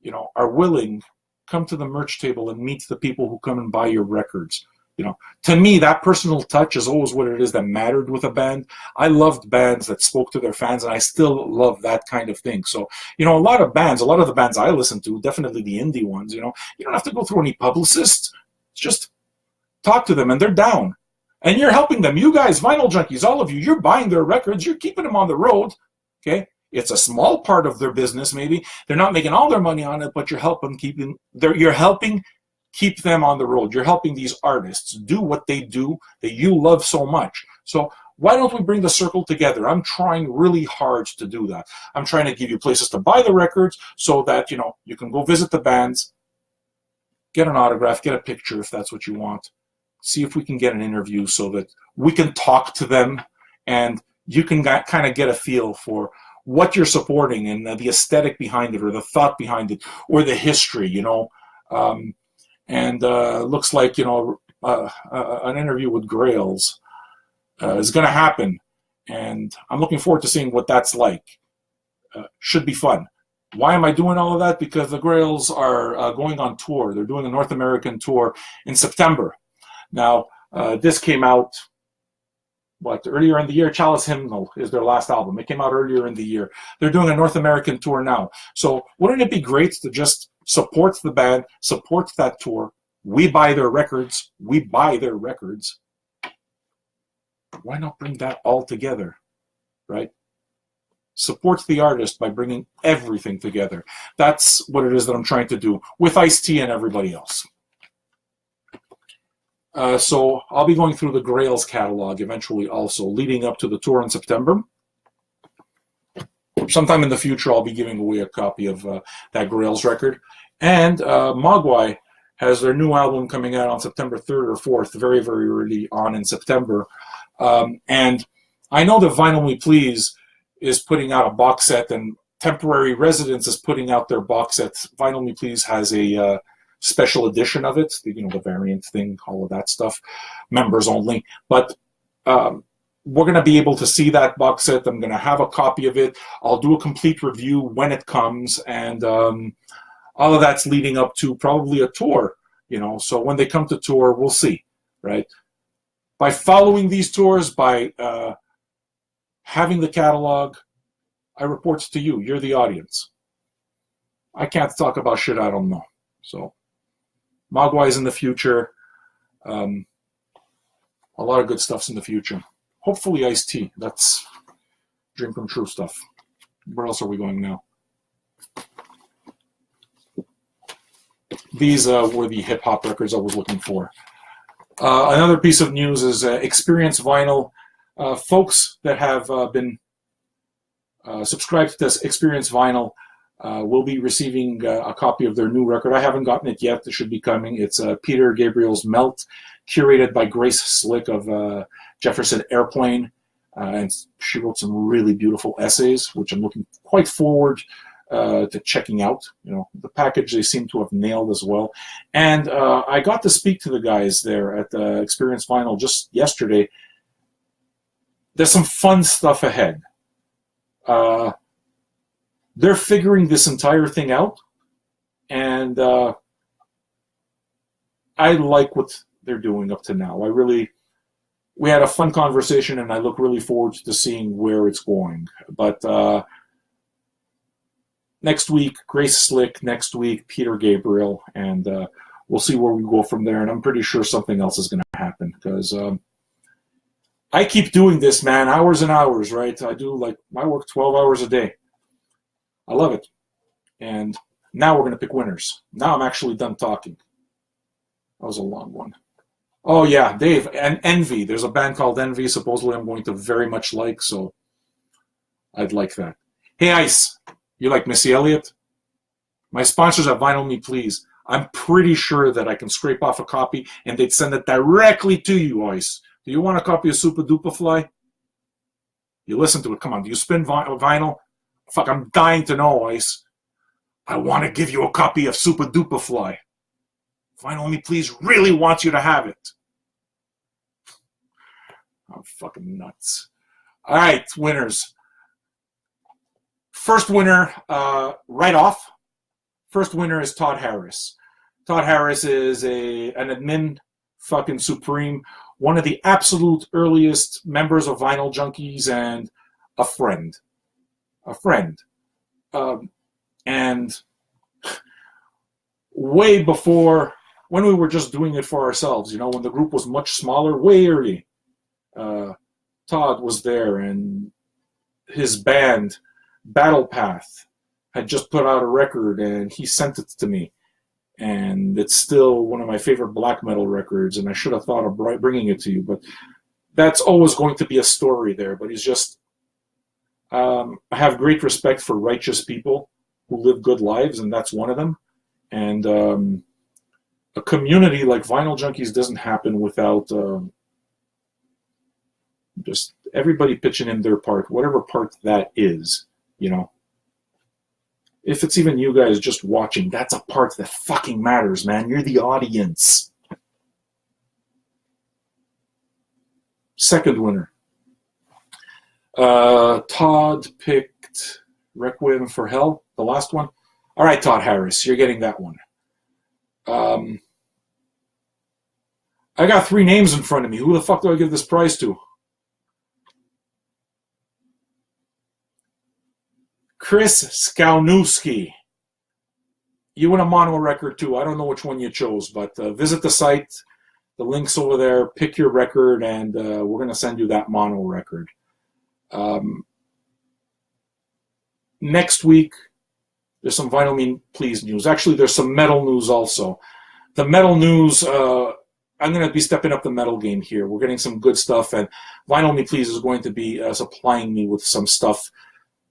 you know, are willing, come to the merch table and meet the people who come and buy your records. You know, to me, that personal touch is always what it is that mattered with a band. I loved bands that spoke to their fans, and I still love that kind of thing. So, you know, a lot of the bands I listen to, definitely the indie ones, you know, you don't have to go through any publicists. Just talk to them, and they're down. And you're helping them. You guys, vinyl junkies, all of you, you're buying their records. You're keeping them on the road, okay? It's a small part of their business, maybe. They're not making all their money on it, but you're helping keep them on the road. You're helping these artists do what they do that you love so much. So why don't we bring the circle together? I'm trying really hard to do that. I'm trying to give you places to buy the records so that, you know, you can go visit the bands, get an autograph, get a picture if that's what you want. See if we can get an interview so that we can talk to them and you can kind of get a feel for what you're supporting and the aesthetic behind it, or the thought behind it, or the history, you know. Looks like, you know, an interview with Grails is going to happen, and I'm looking forward to seeing what that's like. Should be fun. Why am I doing all of that? Because the Grails are going on tour. They're doing a North American tour in September. Now, this came out, earlier in the year. Chalice Hymnal is their last album. It came out earlier in the year. They're doing a North American tour now. So wouldn't it be great to just support the band, support that tour? We buy their records. We buy their records. Why not bring that all together, right? Support the artist by bringing everything together. That's what it is that I'm trying to do with Ice-T and everybody else. So I'll be going through the Grails catalog eventually also, leading up to the tour in September. Sometime in the future, I'll be giving away a copy of that Grails record. And Mogwai has their new album coming out on September 3rd or 4th, very, very early on in September. And I know that Vinyl Me Please is putting out a box set, and Temporary Residence is putting out their box set. Vinyl Me Please has a special edition of it, you know, the variant thing, all of that stuff, members only. But we're going to be able to see that box set. I'm going to have a copy of it. I'll do a complete review when it comes, and all of that's leading up to probably a tour, you know. So when they come to tour, we'll see, right? By following these tours, by having the catalog, I report to you. You're the audience. I can't talk about shit I don't know. So Mogwai's in the future. A lot of good stuff's in the future. Hopefully Ice-T. That's dream come true stuff. Where else are we going now? These were the hip-hop records I was looking for. Another piece of news is Experience Vinyl. Folks that have been subscribed to this Experience Vinyl will be receiving a copy of their new record. I haven't gotten it yet. It should be coming. It's Peter Gabriel's Melt, curated by Grace Slick of Jefferson Airplane. And she wrote some really beautiful essays, which I'm looking quite forward to checking out. You know, the package they seem to have nailed as well. And I got to speak to the guys there at Experience Vinyl just yesterday. There's some fun stuff ahead. They're figuring this entire thing out, and I like what they're doing up to now. We had a fun conversation, and I look really forward to seeing where it's going. But next week, Grace Slick. Next week, Peter Gabriel, and we'll see where we go from there. And I'm pretty sure something else is going to happen because I keep doing this, man, hours and hours, right? I do like my work 12 hours a day. I love it. And now we're going to pick winners. Now I'm actually done talking. That was a long one. Oh, yeah, Dave, and Envy. There's a band called Envy. Supposedly I'm going to very much like, so I'd like that. Hey, Ice, you like Missy Elliott? My sponsors at Vinyl Me Please. I'm pretty sure that I can scrape off a copy and they'd send it directly to you, Ice. Do you want a copy of Super Duper Fly? You listen to it. Come on, do you spin vinyl? Fuck, I'm dying to know, Ice. I want to give you a copy of Super Duper Fly. Vinyl Me Please really wants you to have it. I'm fucking nuts. All right, winners. First winner, right off. First winner is Todd Harris. Todd Harris is an admin fucking supreme, one of the absolute earliest members of Vinyl Junkies and a friend. A friend. And way before, when we were just doing it for ourselves, you know, when the group was much smaller, way early, Todd was there, and his band, Battle Path, had just put out a record, and he sent it to me. And it's still one of my favorite black metal records, and I should have thought of bringing it to you, but that's always going to be a story there. But he's just, I have great respect for righteous people who live good lives, and that's one of them. And a community like Vinyl Junkies doesn't happen without just everybody pitching in their part, whatever part that is, you know. If it's even you guys just watching, that's a part that fucking matters, man. You're the audience. Second winner. Todd picked Requiem for Hell, the last one. All right, Todd Harris, you're getting that one. I got 3 names in front of me. Who the fuck do I give this prize to? Chris Skawnewski. You win a mono record too. I don't know which one you chose, but visit the site. The link's over there. Pick your record, and we're going to send you that mono record. Next week, there's some Vinyl Me Please news. Actually, there's some metal news also. The metal news, I'm going to be stepping up the metal game here. We're getting some good stuff, and Vinyl Me Please is going to be supplying me with some stuff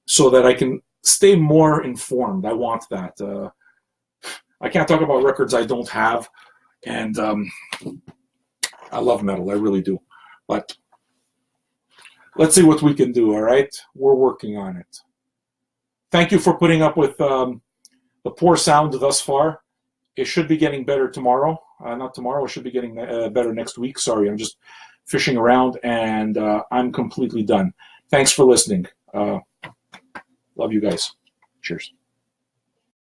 so that I can stay more informed. I want that. I can't talk about records I don't have, and I love metal. I really do. But let's see what we can do, all right? We're working on it. Thank you for putting up with the poor sound thus far. It should be getting better tomorrow. Not tomorrow. It should be getting better next week. Sorry, I'm just fishing around, and I'm completely done. Thanks for listening. Love you guys. Cheers.